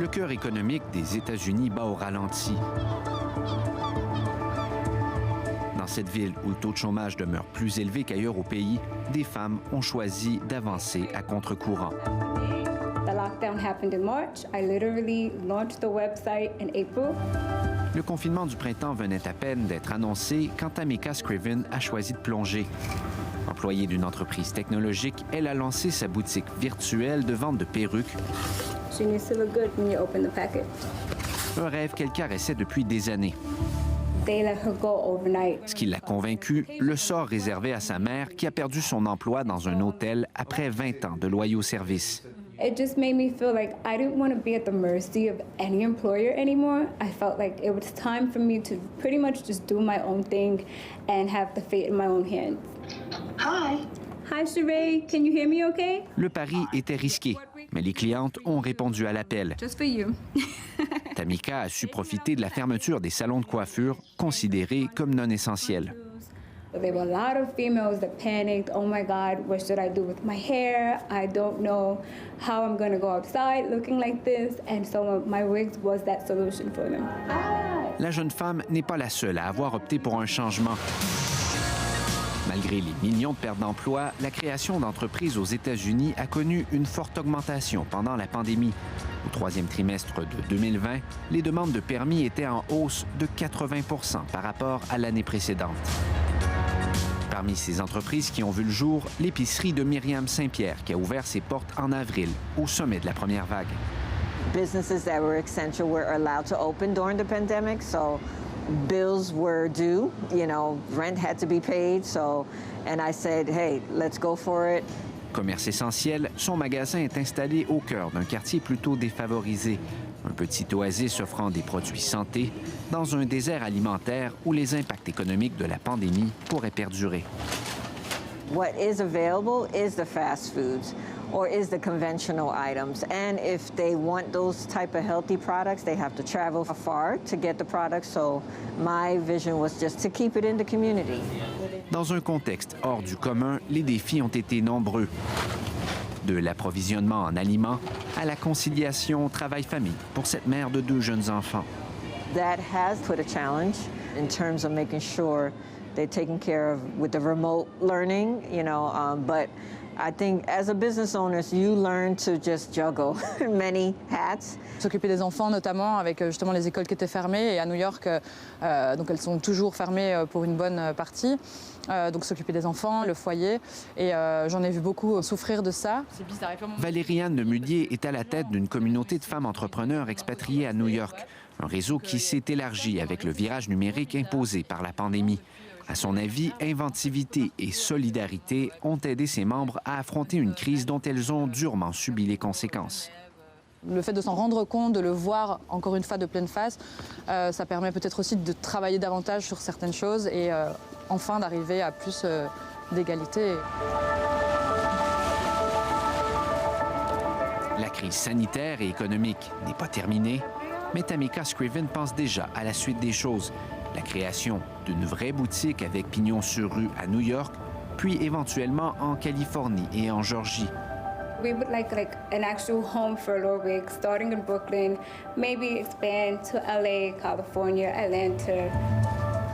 le cœur économique des États-Unis bat au ralenti. Dans cette ville où le taux de chômage demeure plus élevé qu'ailleurs au pays, des femmes ont choisi d'avancer à contre-courant. The lockdown happened in March. I literally launched the website in April. Le confinement du printemps venait à peine d'être annoncé quand Tamika Scriven a choisi de plonger. Employée d'une entreprise technologique, elle a lancé sa boutique virtuelle de vente de perruques. She needs to look good when you open the package. Un rêve qu'elle caressait depuis des années. They let her go overnight. Ce qui l'a convaincue, le sort réservé à sa mère qui a perdu son emploi dans un hôtel après 20 ans de loyaux services. It just made me feel like I didn't want to be at the mercy of any employer anymore. I felt like it was time for me to pretty much just do my own thing and have the fate in my own hands. Hi. Hi, Sheree. Can you hear me okay? Le pari était risqué, mais les clientes ont répondu à l'appel. Just for you. Tamika a su profiter de la fermeture des salons de coiffure, considérés comme non essentiels. There were a lot of females that panicked. Oh my God, what should I do with my hair? I don't know how I'm going to go outside looking like this. And so my wigs was that solution for them. La jeune femme n'est pas la seule à avoir opté pour un changement. Malgré les millions de pertes d'emplois, la création d'entreprises aux États-Unis a connu une forte augmentation pendant la pandémie. Au troisième trimestre de 2020, les demandes de permis étaient en hausse de 80 % par rapport à l'année précédente. Parmi ces entreprises qui ont vu le jour, l'épicerie de Myriam Saint-Pierre, qui a ouvert ses portes en avril, au sommet de la première vague. Businesses that were essential were allowed to open during the pandemic, so bills were due, rent had to be paid, and I said, hey, let's go for it. Commerce essentiel, son magasin est installé au cœur d'un quartier plutôt défavorisé. Un petit oasis offrant des produits santé dans un désert alimentaire où les impacts économiques de la pandémie pourraient perdurer. What is available is the fast foods or is the conventional items. And if they want those type of healthy products, they have to travel far to get the products. So my vision was just to keep it in the community. Dans un contexte hors du commun, les défis ont été nombreux. De l'approvisionnement en aliments à la conciliation travail-famille pour cette mère de 2 jeunes enfants. That has put a challenge in terms of making sure they're taken care of with the remote learning, but I think as a business owner, you learn to just juggle many hats. S'occuper des enfants notamment avec justement les écoles qui étaient fermées et à New York, donc elles sont toujours fermées pour une bonne partie. Donc s'occuper des enfants, le foyer, et j'en ai vu beaucoup souffrir de ça. Valérie-Anne Lemudier est à la tête d'une communauté de femmes entrepreneurs expatriées à New York, un réseau qui s'est élargi avec le virage numérique imposé par la pandémie. À son avis, inventivité et solidarité ont aidé ses membres à affronter une crise dont elles ont durement subi les conséquences. Le fait de s'en rendre compte, de le voir encore une fois de pleine face, ça permet peut-être aussi de travailler davantage sur certaines choses et enfin d'arriver à plus d'égalité. La crise sanitaire et économique n'est pas terminée, mais Tamika Scriven pense déjà à la suite des choses. La création d'une vraie boutique avec pignon sur rue à New York, puis éventuellement en Californie et en Georgie. We would like an actual home for Lore Wigs, starting in Brooklyn, maybe expand to LA, California, Atlanta.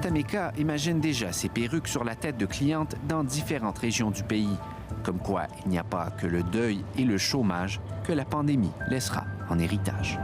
Tamika imagine déjà ses perruques sur la tête de clientes dans différentes régions du pays. Comme quoi, il n'y a pas que le deuil et le chômage que la pandémie laissera en héritage.